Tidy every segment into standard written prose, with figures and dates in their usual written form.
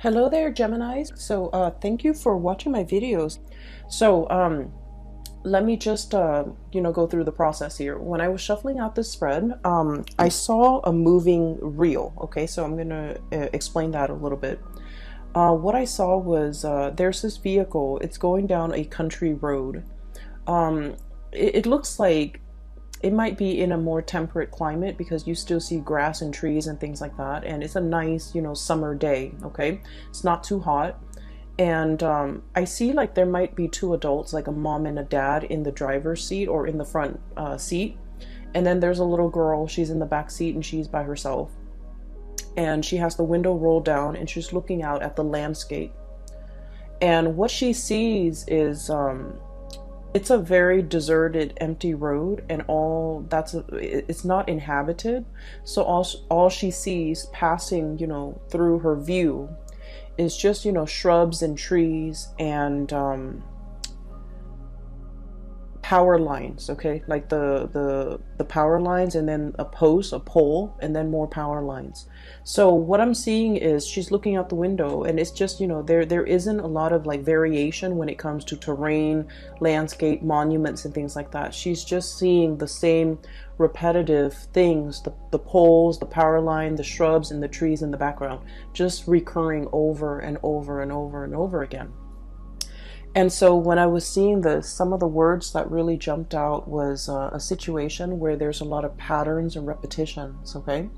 Hello there, Geminis. Thank you for watching my videos. So, let me just, go through the process here. When I was shuffling out this spread, I saw a moving reel. Okay, so I'm going to explain that a little bit. What I saw was there's this vehicle. It's going down a country road. It looks like it might be in a more temperate climate because you still see grass and trees and things like that. And it's a nice, summer day, okay? It's not too hot. And I see like there might be two adults, like a mom and a dad in the driver's seat or in the front seat. And then there's a little girl, she's in the back seat and she's by herself. And she has the window rolled down and she's looking out at the landscape. And what she sees is it's a very deserted, empty road, and it's not inhabited. So all she sees passing, through her view is just, shrubs and trees and power lines, okay? Like the power lines, and then a pole, and then more power lines. So what I'm seeing is she's looking out the window, and it's just, there isn't a lot of like variation when it comes to terrain, landscape, monuments, and things like that. She's just seeing the same repetitive things, the poles, the power line, the shrubs, and the trees in the background, just recurring over and over and over and over again. And so when I was seeing this, some of the words that really jumped out was a situation where there's a lot of patterns and repetitions, okay?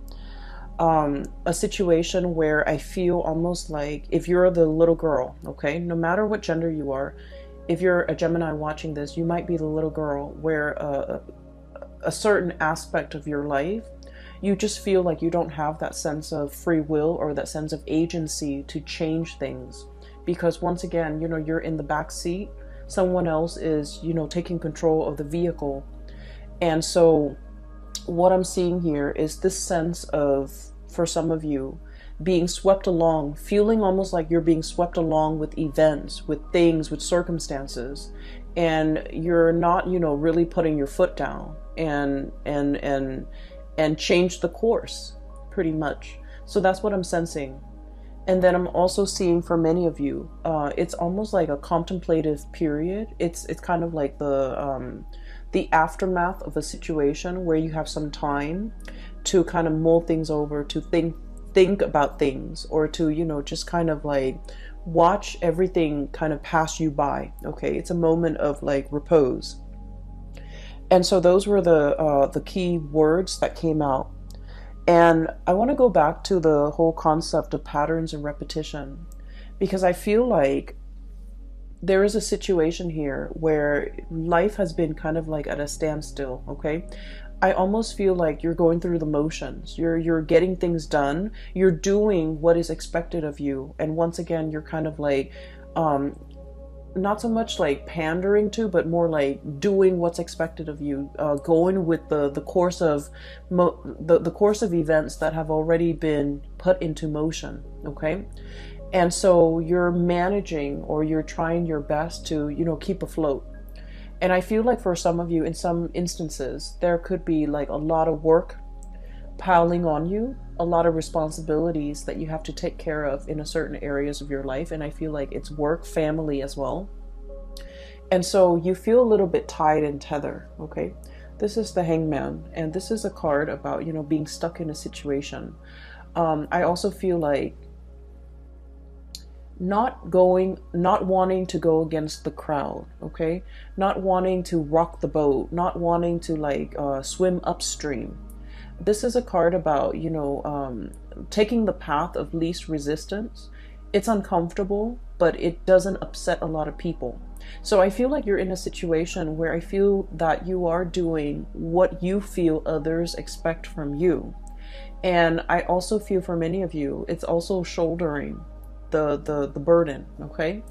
A situation where I feel almost like if you're the little girl, okay? No matter what gender you are, if you're a Gemini watching this, you might be the little girl where a certain aspect of your life, you just feel like you don't have that sense of free will or that sense of agency to change things. Because once again, you're in the back seat, someone else is, taking control of the vehicle. And so what I'm seeing here is this sense of, for some of you, being swept along, feeling almost like you're being swept along with events, with things, with circumstances, and you're not, really putting your foot down and change the course, pretty much. So that's what I'm sensing. And then I'm also seeing for many of you, it's almost like a contemplative period. It's kind of like the aftermath of a situation where you have some time to kind of mull things over, to think about things, or to, just kind of like watch everything kind of pass you by. Okay, it's a moment of like repose. And so those were the key words that came out. And I want to go back to the whole concept of patterns and repetition, because I feel like there is a situation here where life has been kind of like at a standstill, okay? I almost feel like you're going through the motions. You're getting things done. You're doing what is expected of you. And once again, you're kind of like, not so much like pandering to, but more like doing what's expected of you, going with the course of the course of events that have already been put into motion, okay? And so you're managing, or you're trying your best to, keep afloat. And I feel like for some of you, in some instances, there could be like a lot of work piling on you, a lot of responsibilities that you have to take care of in a certain areas of your life. And I feel like it's work, family as well. And so you feel a little bit tied and tethered, okay? This is the Hangman, and this is a card about, being stuck in a situation. I also feel like not wanting to go against the crowd, okay? Not wanting to rock the boat, not wanting to like swim upstream. This is a card about, taking the path of least resistance. It's uncomfortable, but it doesn't upset a lot of people. So I feel like you're in a situation where I feel that you are doing what you feel others expect from you. And I also feel for many of you, it's also shouldering the burden, okay?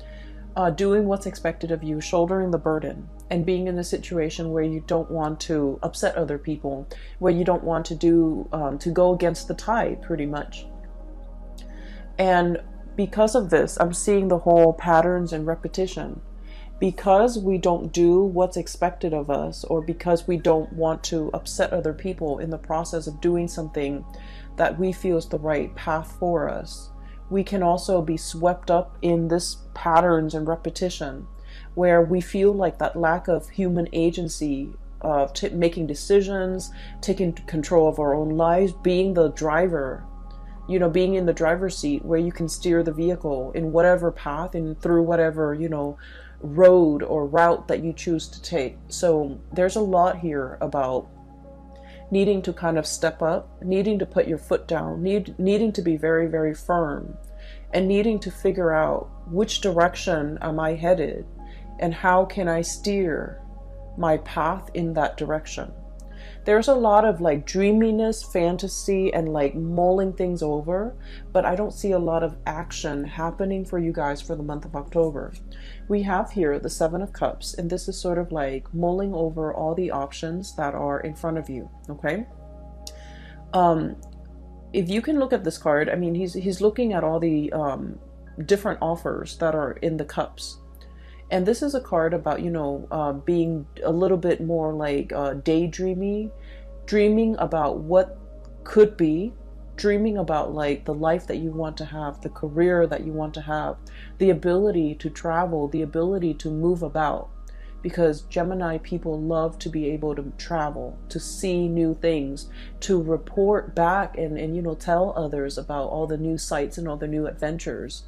Doing what's expected of you, shouldering the burden, and being in a situation where you don't want to upset other people, where you don't want to go against the tide, pretty much. And because of this, I'm seeing the whole patterns and repetition. Because we don't do what's expected of us, or because we don't want to upset other people in the process of doing something that we feel is the right path for us, we can also be swept up in this patterns and repetition where we feel like that lack of human agency of making decisions, taking control of our own lives, being the driver, you know, being in the driver's seat where you can steer the vehicle in whatever path and through whatever, you know, road or route that you choose to take. So there's a lot here about needing to kind of step up, needing to put your foot down, needing to be very, very firm, and needing to figure out which direction am I headed and how can I steer my path in that direction. There's a lot of like dreaminess, fantasy, and like mulling things over, but I don't see a lot of action happening for you guys for the month of October. We have here the Seven of Cups, and this is sort of like mulling over all the options that are in front of you, okay? If you can look at this card, I mean, he's looking at all the different offers that are in the cups. And this is a card about, you know, being a little bit more like daydreamy, dreaming about what could be, dreaming about like the life that you want to have, the career that you want to have, the ability to travel, the ability to move about. Because Gemini people love to be able to travel, to see new things, to report back and you know, tell others about all the new sights and all the new adventures.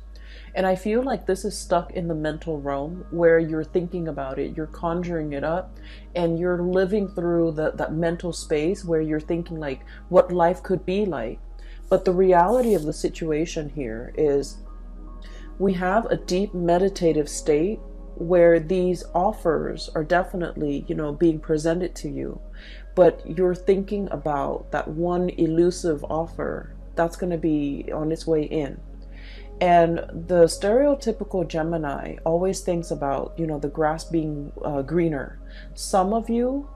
And I feel like this is stuck in the mental realm where you're thinking about it, you're conjuring it up, and you're living through that mental space where you're thinking like what life could be like. But the reality of the situation here is we have a deep meditative state where these offers are definitely, you know, being presented to you, but you're thinking about that one elusive offer that's going to be on its way in. And the stereotypical Gemini always thinks about, you know, the grass being greener. Some of you,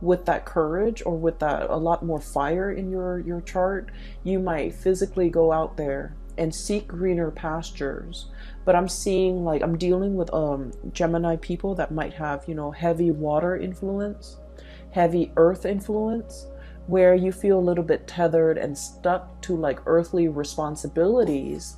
with that courage or with that a lot more fire in your chart, you might physically go out there and seek greener pastures. But I'm seeing like I'm dealing with Gemini people that might have, you know, heavy water influence, heavy earth influence, where you feel a little bit tethered and stuck to like earthly responsibilities.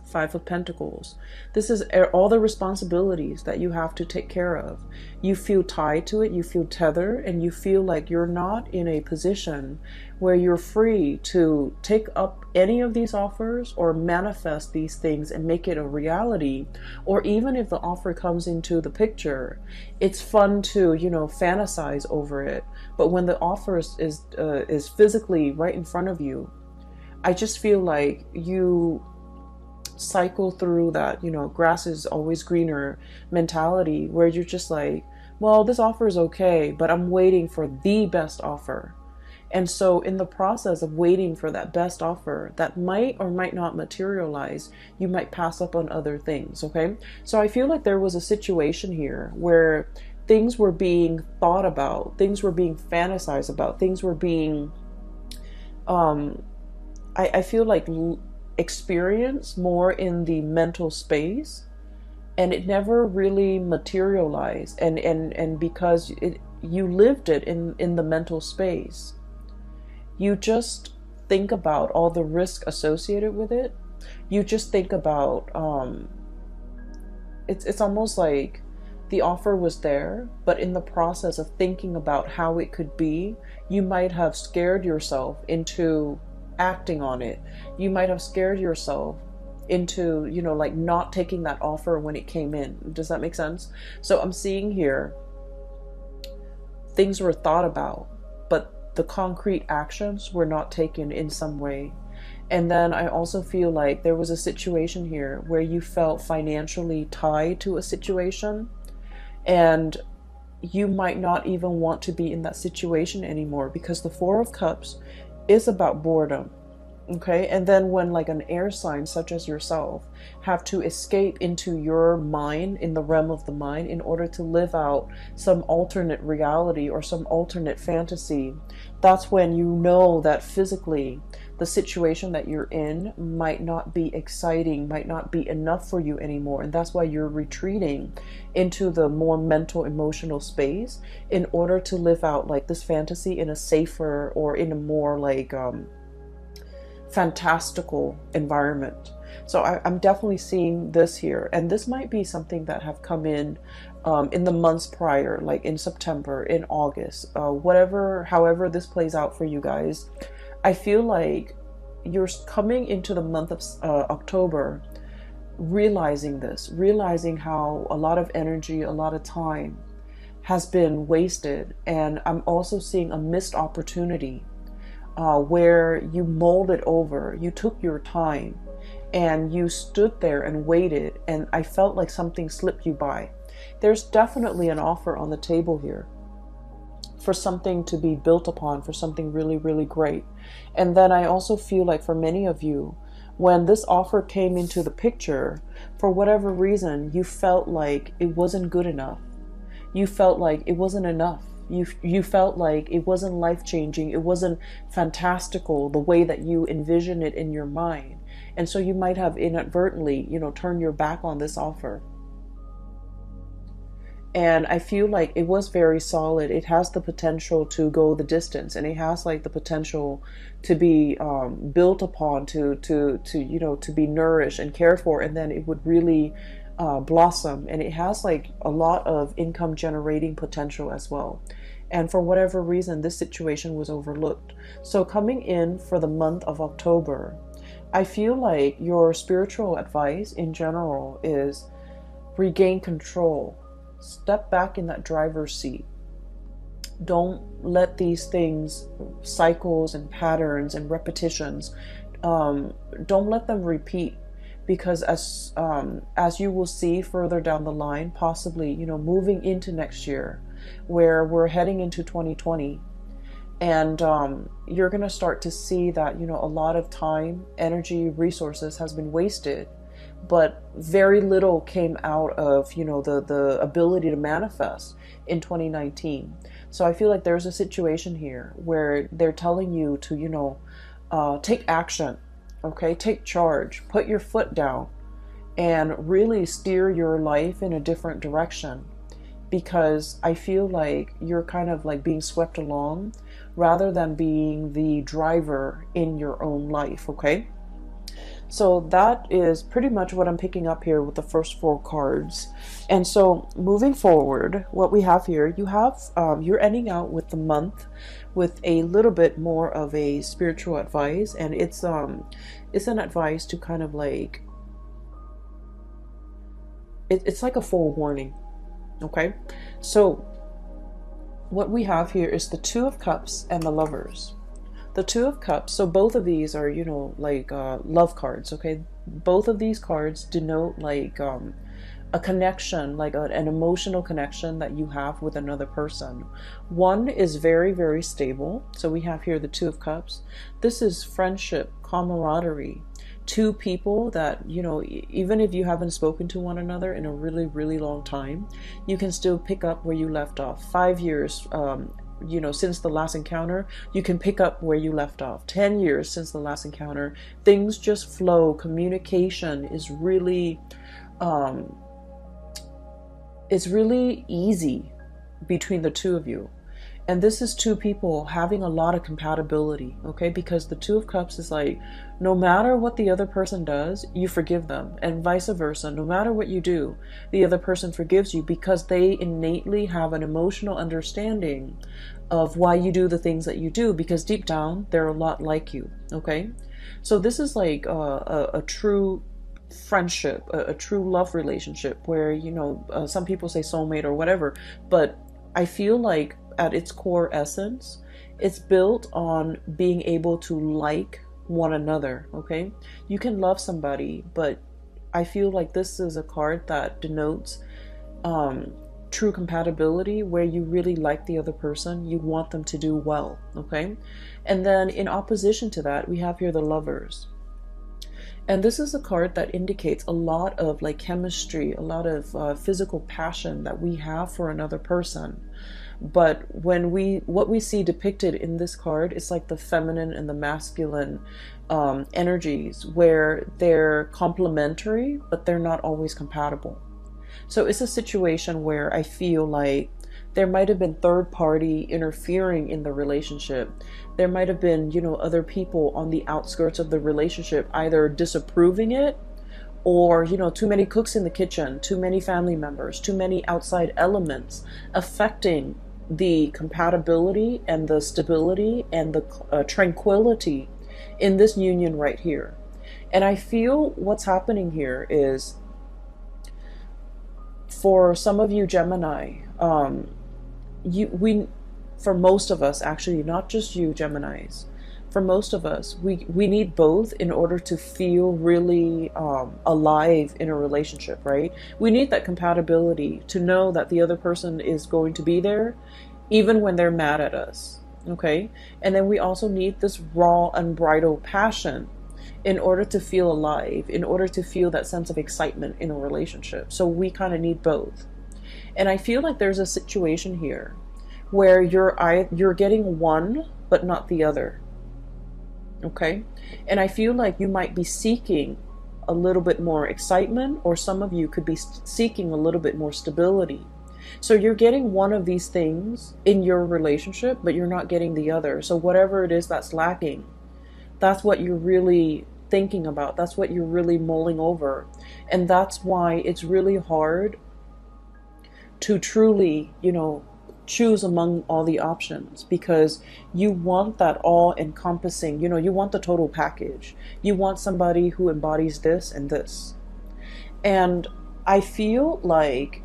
Five of Pentacles. This is all the responsibilities that you have to take care of. You feel tied to it, you feel tethered, and you feel like you're not in a position where you're free to take up any of these offers or manifest these things and make it a reality. Or even if the offer comes into the picture, it's fun to, you know, fantasize over it. But when the offer is physically right in front of you, I just feel like you cycle through that, you know, grass is always greener mentality where you're just like, well, this offer is okay, but I'm waiting for the best offer. And so in the process of waiting for that best offer that might or might not materialize, you might pass up on other things, okay? So I feel like there was a situation here where things were being thought about, things were being fantasized about, things were being I feel like experience more in the mental space, and it never really materialized, and because you lived it in the mental space, you just think about all the risk associated with it. You just think about it's almost like the offer was there, but in the process of thinking about how it could be, you might have scared yourself into acting on it. You might have scared yourself into, you know, like not taking that offer when it came in. Does that make sense? So I'm seeing here things were thought about, but the concrete actions were not taken in some way. And then I also feel like there was a situation here where you felt financially tied to a situation, and you might not even want to be in that situation anymore, because the Four of Cups is about boredom. Okay, and then when like an air sign such as yourself have to escape into your mind, in the realm of the mind, in order to live out some alternate reality or some alternate fantasy, that's when you know that physically the situation that you're in might not be exciting, might not be enough for you anymore. And that's why you're retreating into the more mental, emotional space in order to live out like this fantasy in a safer or in a more like fantastical environment. So I'm definitely seeing this here. And this might be something that have come in the months prior, like in September, in August, however this plays out for you guys. I feel like you're coming into the month of October, realizing how a lot of energy, a lot of time has been wasted. And I'm also seeing a missed opportunity where you molded over, you took your time and you stood there and waited, and I felt like something slipped you by. There's definitely an offer on the table here for something to be built upon, for something really, really great. And then I also feel like for many of you, when this offer came into the picture, for whatever reason, you felt like it wasn't good enough. You felt like it wasn't enough. You felt like it wasn't life-changing. It wasn't fantastical the way that you envision it in your mind. And so you might have inadvertently, turned your back on this offer. And I feel like it was very solid. It has the potential to go the distance, and it has like the potential to be built upon, to be nourished and cared for, and then it would really blossom. And it has like a lot of income generating potential as well. And for whatever reason, this situation was overlooked. So coming in for the month of October, I feel like your spiritual advice in general is regain control. Step back in that driver's seat. Don't let these things, cycles and patterns and repetitions, don't let them repeat. Because as you will see further down the line, possibly, moving into next year, where we're heading into 2020, and you're going to start to see that, a lot of time, energy, resources has been wasted, but very little came out of, the ability to manifest in 2019. So I feel like there's a situation here where they're telling you to, take action. Okay, take charge, put your foot down, and really steer your life in a different direction. Because I feel like you're kind of like being swept along rather than being the driver in your own life, okay? So that is pretty much what I'm picking up here with the first 4 cards. And so moving forward, what we have here, you're ending out with the month with a little bit more of a spiritual advice, and it's an advice to kind of like, it's like a forewarning. Okay, so what we have here is the Two of Cups and the Lovers. The Two of Cups, so both of these are, love cards, okay? Both of these cards denote like a connection, like an emotional connection that you have with another person. One is very, very stable. So we have here the Two of Cups. This is friendship, camaraderie. 2 people that, even if you haven't spoken to one another in a really, really long time, you can still pick up where you left off. 5 years, since the last encounter, you can pick up where you left off. 10 years since the last encounter, things just flow. Communication is really, it's really easy between the 2 of you. And this is 2 people having a lot of compatibility, okay? Because the Two of Cups is like, no matter what the other person does, you forgive them. And vice versa, no matter what you do, the other person forgives you because they innately have an emotional understanding of why you do the things that you do, because deep down, they're a lot like you, okay? So this is like a true friendship, a true love relationship where, some people say soulmate or whatever, but I feel like at its core essence, it's built on being able to like one another, okay? You can love somebody, but I feel like this is a card that denotes true compatibility, where you really like the other person, you want them to do well, okay? And then in opposition to that, we have here the Lovers. And this is a card that indicates a lot of like chemistry, a lot of physical passion that we have for another person. But what we see depicted in this card is like the feminine and the masculine energies, where they're complementary, but they're not always compatible. So it's a situation where I feel like There might have been third party interfering in the relationship. There might have been, you know, other people on the outskirts of the relationship either disapproving it, or, you know, too many cooks in the kitchen, too many family members, too many outside elements affecting the compatibility and the stability and the tranquility in this union right here. And I feel what's happening here is, for some of you Gemini, for most of us, actually, not just you Geminis, for most of us, we need both in order to feel really alive in a relationship, right? We need that compatibility to know that the other person is going to be there even when they're mad at us, okay? And then we also need this raw, unbridled passion in order to feel alive, in order to feel that sense of excitement in a relationship. So we kind of need both. And I feel like there's a situation here where you're getting one but not the other. Okay? And I feel like you might be seeking a little bit more excitement, or some of you could be seeking a little bit more stability. So you're getting one of these things in your relationship, but you're not getting the other. So whatever it is that's lacking, that's what you're really thinking about. That's what you're really mulling over. And that's why it's really hard to truly, you know, choose among all the options, because you want that all encompassing, you know, you want the total package. You want somebody who embodies this and this. And I feel like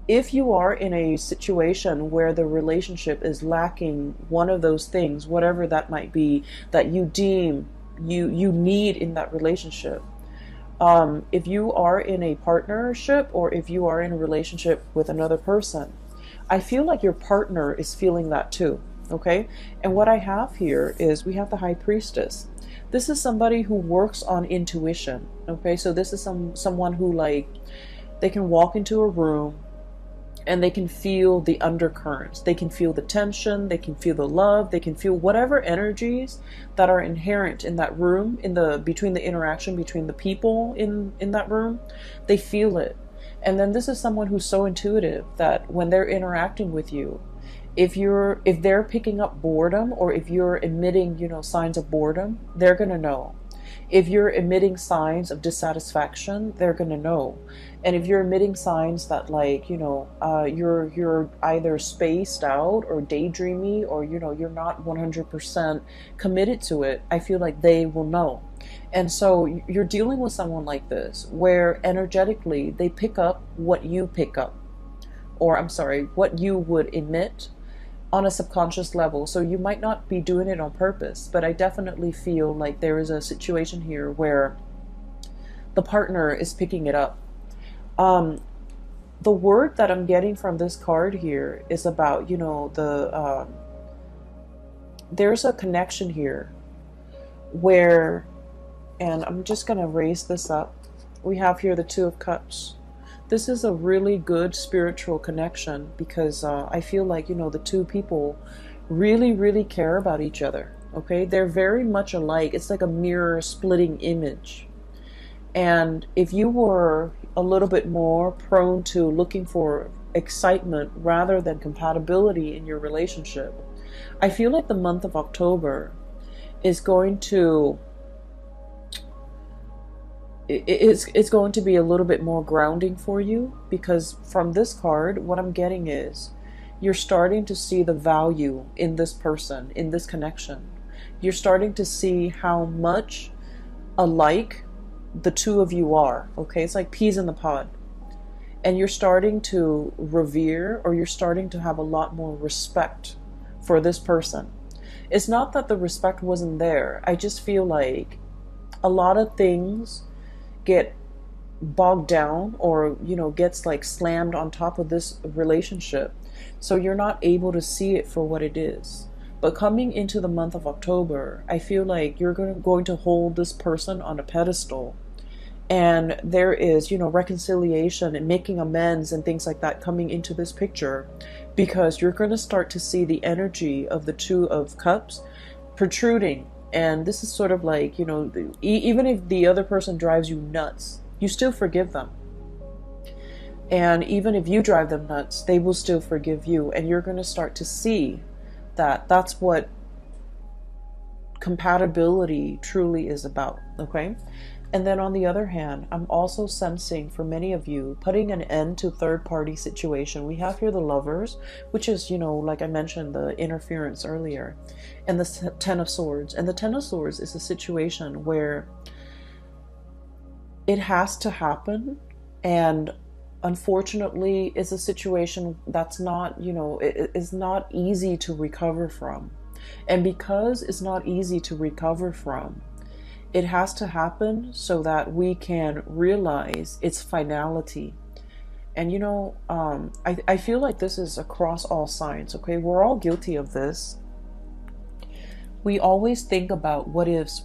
if you are in a situation where the relationship is lacking one of those things, whatever that might be, that you deem you need in that relationship, if you are in a partnership, or if you are in a relationship with another person, I feel like your partner is feeling that too, okay? And what I have here is, we have the High Priestess. This is somebody who works on intuition, okay? So this is someone who, like, they can walk into a room and they can feel the undercurrents. They can feel the tension, they can feel the love, they can feel whatever energies that are inherent in that room, between the interaction between the people in that room. They feel it. And then this is someone who's so intuitive that when they're interacting with you, if they're picking up boredom, or if you're emitting, you know, signs of boredom, they're going to know. If you're emitting signs of dissatisfaction, they're going to know. And if you're emitting signs that, like, you know, you're either spaced out or daydreamy, or, you know, you're not 100% committed to it, I feel like they will know. And so you're dealing with someone like this, where energetically they pick up what you pick up, or I'm sorry, what you would emit on a subconscious level. So you might not be doing it on purpose, but I definitely feel like there is a situation here where the partner is picking it up. The word that I'm getting from this card here is about, you know, there's a connection here where, and I'm just going to raise this up. We have here the Two of Cups. This is a really good spiritual connection, because I feel like, you know, the two people really, really care about each other. Okay, they're very much alike. It's like a mirror splitting image. And if you were a little bit more prone to looking for excitement rather than compatibility in your relationship, I feel like the month of October is going to it's going to be a little bit more grounding for you, because from this card, what I'm getting is you're starting to see the value in this person, in this connection. You're starting to see how much alike the two of you are, okay? It's like peas in the pod. And you're starting to revere, or you're starting to have a lot more respect for this person. It's not that the respect wasn't there. I just feel like a lot of things get bogged down, or, you know, gets like slammed on top of this relationship, so you're not able to see it for what it is. But coming into the month of October, I feel like you're going to hold this person on a pedestal, and there is, you know, reconciliation and making amends and things like that coming into this picture, because you're going to start to see the energy of the Two of Cups protruding. And this is sort of like, you know, even if the other person drives you nuts, you still forgive them. And even if you drive them nuts, they will still forgive you. And you're going to start to see that that's what compatibility truly is about, okay? And then on the other hand, I'm also sensing for many of you putting an end to third-party situation. We have here the Lovers, which is, you know, like I mentioned, the interference earlier, and the Ten of Swords. And the Ten of Swords is a situation where it has to happen, and unfortunately it's a situation that's not, you know, it is not easy to recover from. And because it's not easy to recover from, it has to happen so that we can realize its finality. And you know, I feel like this is across all signs, okay? We're all guilty of this. We always think about what ifs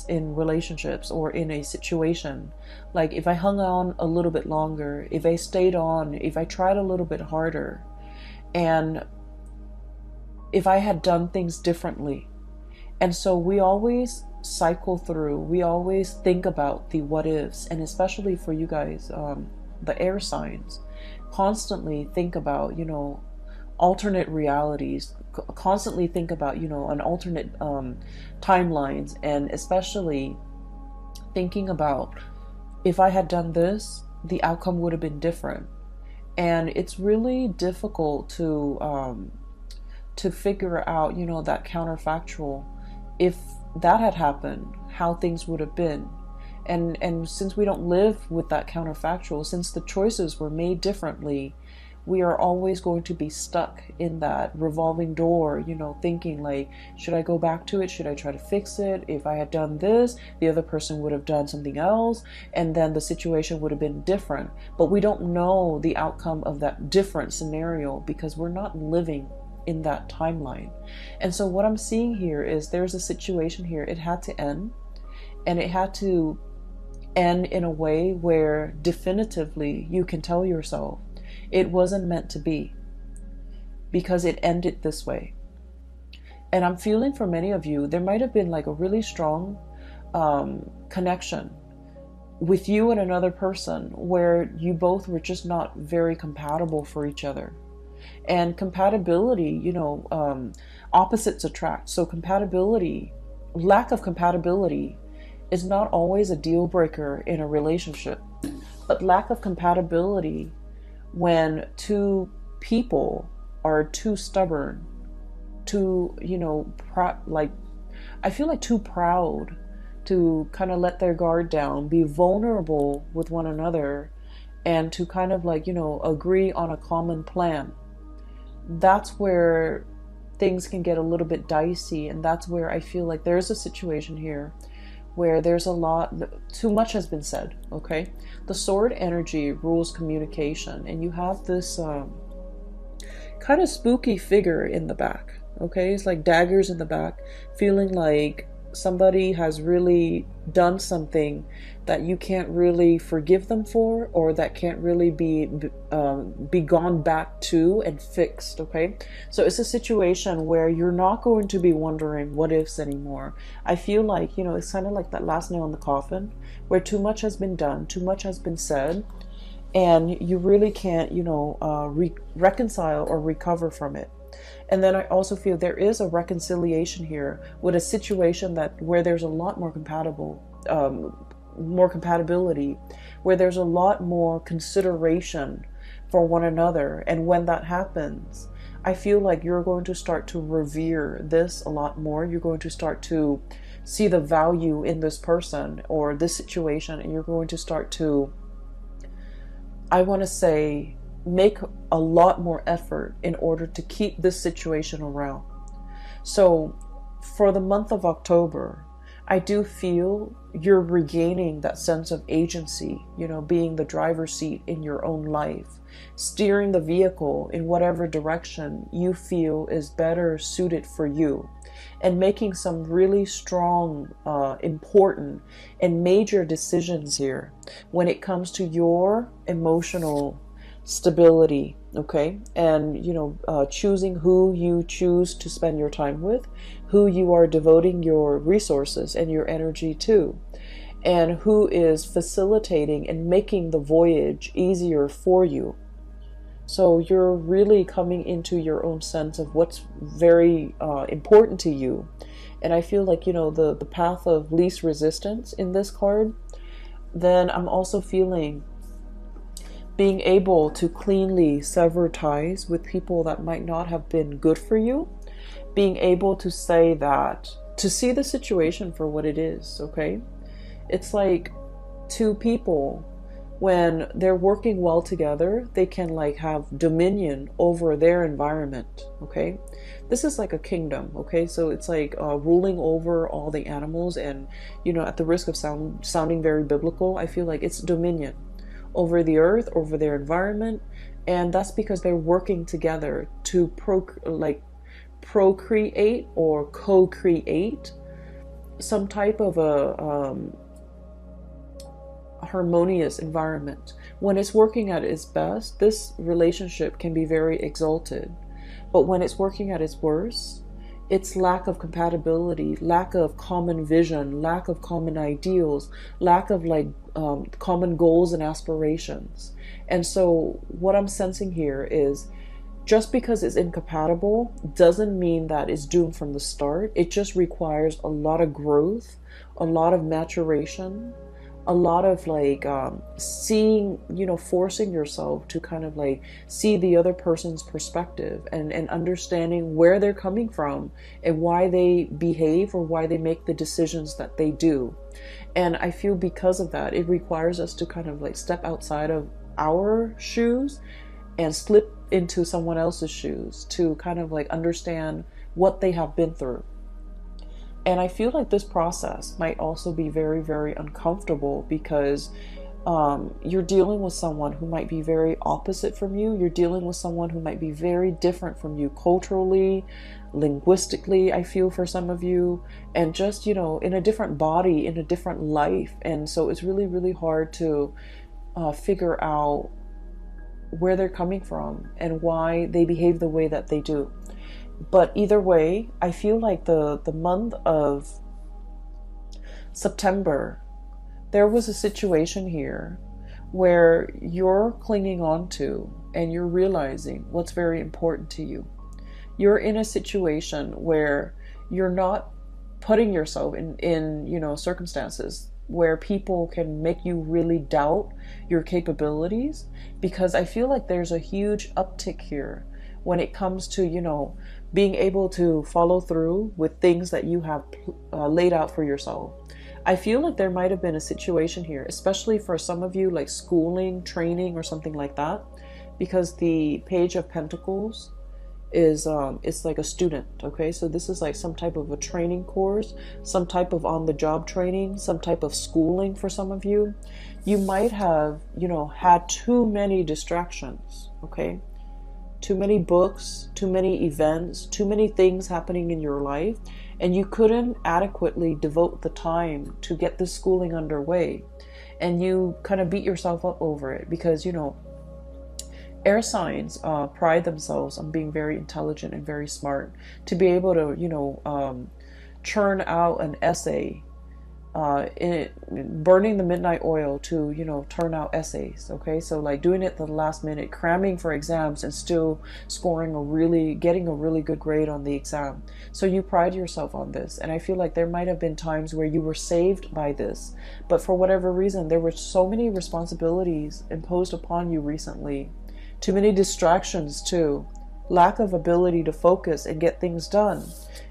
in relationships or in a situation. Like, if I hung on a little bit longer, if I stayed on, if I tried a little bit harder, and if I had done things differently. And so we always cycle through, we always think about the what ifs, and especially for you guys, the air signs, constantly think about, you know, alternate realities, constantly think about, you know, an alternate timelines, and especially thinking about, if I had done this, the outcome would have been different. And it's really difficult to figure out, you know, that counterfactual, if that had happened, how things would have been. And since we don't live with that counterfactual, since the choices were made differently, we are always going to be stuck in that revolving door, you know, thinking like, should I go back to it? Should I try to fix it? If I had done this, the other person would have done something else, and then the situation would have been different. But we don't know the outcome of that different scenario because we're not living in that timeline. And so what I'm seeing here is there's a situation here, it had to end, and it had to end in a way where definitively you can tell yourself it wasn't meant to be, because it ended this way. And I'm feeling for many of you, there might have been like a really strong connection with you and another person where you both were just not very compatible for each other. And compatibility, you know, opposites attract. So compatibility, lack of compatibility is not always a deal breaker in a relationship, but lack of compatibility when two people are too stubborn, too, you know, like, I feel like too proud to kind of let their guard down, be vulnerable with one another, and to kind of like, you know, agree on a common plan. That's where things can get a little bit dicey, and that's where I feel like there's a situation here where there's a lot, too much has been said, okay? The sword energy rules communication, and you have this kind of spooky figure in the back, okay? It's like daggers in the back, feeling like somebody has really done something that you can't really forgive them for, or that can't really be gone back to and fixed, okay? So it's a situation where you're not going to be wondering what ifs anymore. I feel like, you know, it's kind of like that last nail in the coffin, where too much has been done, too much has been said, and you really can't, you know, reconcile or recover from it. And then I also feel there is a reconciliation here with a situation that where there's a lot more more compatibility, where there's a lot more consideration for one another. And when that happens, I feel like you're going to start to revere this a lot more. You're going to start to see the value in this person or this situation, and you're going to start to, I want to say, make a lot more effort in order to keep this situation around. So for the month of October, I do feel you're regaining that sense of agency, you know, being the driver's seat in your own life, steering the vehicle in whatever direction you feel is better suited for you, and making some really strong, important, and major decisions here when it comes to your emotional stability, okay? And, you know, choosing who you choose to spend your time with, who you are devoting your resources and your energy to. and who is facilitating and making the voyage easier for you. So you're really coming into your own sense of what's very important to you. And I feel like, the path of least resistance in this card. Then I'm also feeling being able to cleanly sever ties with people that might not have been good for you. Being able to say that, to see the situation for what it is, okay? It's like two people, when they're working well together, they can like have dominion over their environment, okay? This is like a kingdom, okay? So it's like ruling over all the animals, and, at the risk of sounding very biblical, I feel like it's dominion over the earth, over their environment. And that's because they're working together to procreate or co-create some type of a harmonious environment. When it's working at its best, this relationship can be very exalted. But when it's working at its worst, it's lack of compatibility, lack of common vision, lack of common ideals, lack of common goals and aspirations. And so what I'm sensing here is, just because it's incompatible doesn't mean that it's doomed from the start. It just requires a lot of growth, a lot of maturation, a lot of seeing, forcing yourself to kind of see the other person's perspective, and understanding where they're coming from and why they behave or why they make the decisions that they do. And I feel because of that, it requires us to kind of step outside of our shoes and slip into someone else's shoes to kind of understand what they have been through. And I feel like this process might also be very, very uncomfortable, because you're dealing with someone who might be very opposite from you. You're dealing with someone who might be very different from you culturally, linguistically, I feel, for some of you, and just, in a different body, in a different life. And so it's really, really hard to figure out where they're coming from and why they behave the way that they do. But either way, I feel like the month of September, there was a situation here where you're clinging on to and you're realizing what's very important to you. You're in a situation where you're not putting yourself in circumstances where people can make you really doubt your capabilities, because I feel like there's a huge uptick here when it comes to, being able to follow through with things that you have laid out for yourself. I feel like there might have been a situation here, especially for some of you, like schooling, training, or something like that, because the Page of Pentacles is it's like a student, okay? So this is like some type of a training course, some type of on-the-job training, some type of schooling for some of you. You might have, had too many distractions, okay? Too many books, too many events, too many things happening in your life, and you couldn't adequately devote the time to get this schooling underway. And you kind of beat yourself up over it because, air signs pride themselves on being very intelligent and very smart. To be able to, churn out an essay, burning the midnight oil to, turn out essays, okay? So like doing it the last minute, cramming for exams and still getting a really good grade on the exam. So you pride yourself on this. And I feel like there might have been times where you were saved by this, but for whatever reason, there were so many responsibilities imposed upon you recently. Too many distractions too, lack of ability to focus and get things done.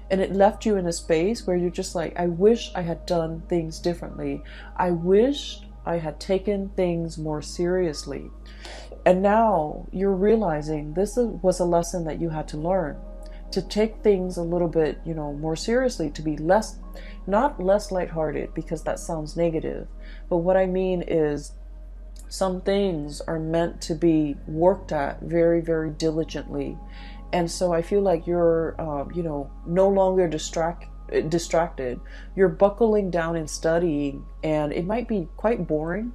And it left you in a space where you're just like, I wish I had done things differently. I wish I had taken things more seriously. And now you're realizing this was a lesson that you had to learn. To take things a little bit, more seriously, to be not less lighthearted, because that sounds negative. But what I mean is, some things are meant to be worked at very, very diligently. And so I feel like you're, no longer distracted. You're buckling down and studying, and it might be quite boring,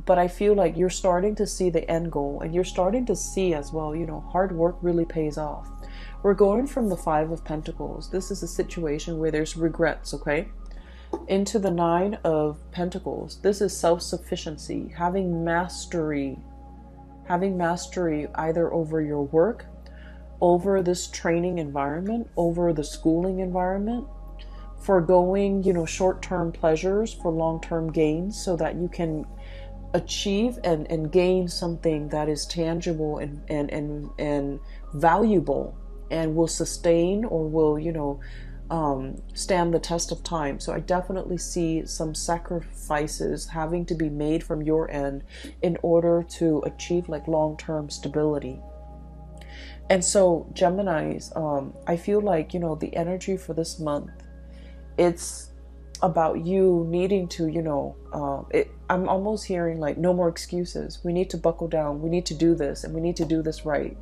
but I feel like you're starting to see the end goal, and you're starting to see as well, hard work really pays off. We're going from the Five of Pentacles. This is a situation where there's regrets, okay? into the Nine of Pentacles. This is self-sufficiency, having mastery either over your work, over this training environment, over the schooling environment, foregoing, short-term pleasures for long-term gains so that you can achieve and gain something that is tangible and valuable and will sustain or will, stand the test of time. So I definitely see some sacrifices having to be made from your end in order to achieve like long-term stability. And so Geminis, I feel like, the energy for this month, it's about you needing to, I'm almost hearing like no more excuses. We need to buckle down. We need to do this and we need to do this right.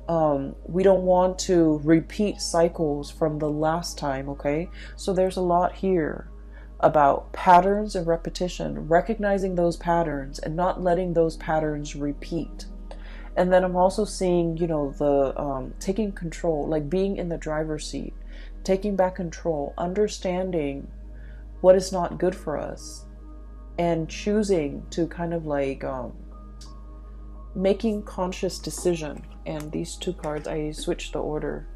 We don't want to repeat cycles from the last time, okay? So there's a lot here about patterns and repetition, recognizing those patterns and not letting those patterns repeat. And then I'm also seeing, the taking control, like being in the driver's seat, taking back control, understanding what is not good for us, and choosing to kind of like making conscious decision. And these two cards, I switched the order.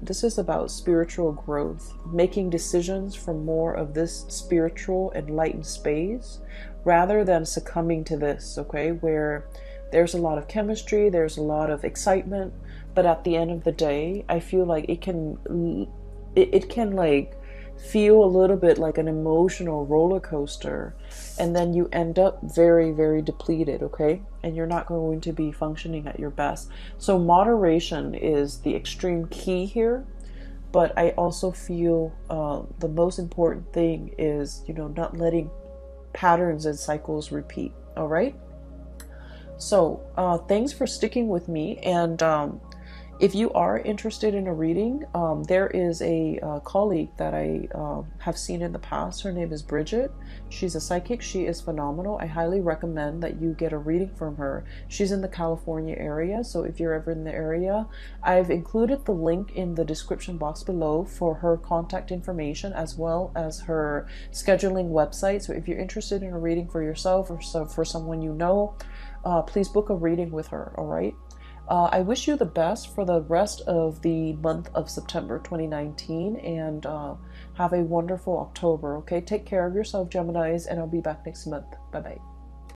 This is about spiritual growth, making decisions from more of this spiritual enlightened space rather than succumbing to this, okay, where there's a lot of chemistry, there's a lot of excitement, but at the end of the day, I feel like it can like feel a little bit like an emotional roller coaster, and then you end up very, very depleted, okay? And you're not going to be functioning at your best. So moderation is the extreme key here, but I also feel the most important thing is, not letting patterns and cycles repeat, all right? So thanks for sticking with me, and if you are interested in a reading, there is a colleague that I have seen in the past. Her name is Bridget. She's a psychic. She is phenomenal. I highly recommend that you get a reading from her. She's in the California area, so if you're ever in the area, I've included the link in the description box below for her contact information as well as her scheduling website. So if you're interested in a reading for yourself or for someone you know, please book a reading with her, all right? I wish you the best for the rest of the month of September 2019, and have a wonderful October, okay? Take care of yourself, Geminis, and I'll be back next month. Bye-bye.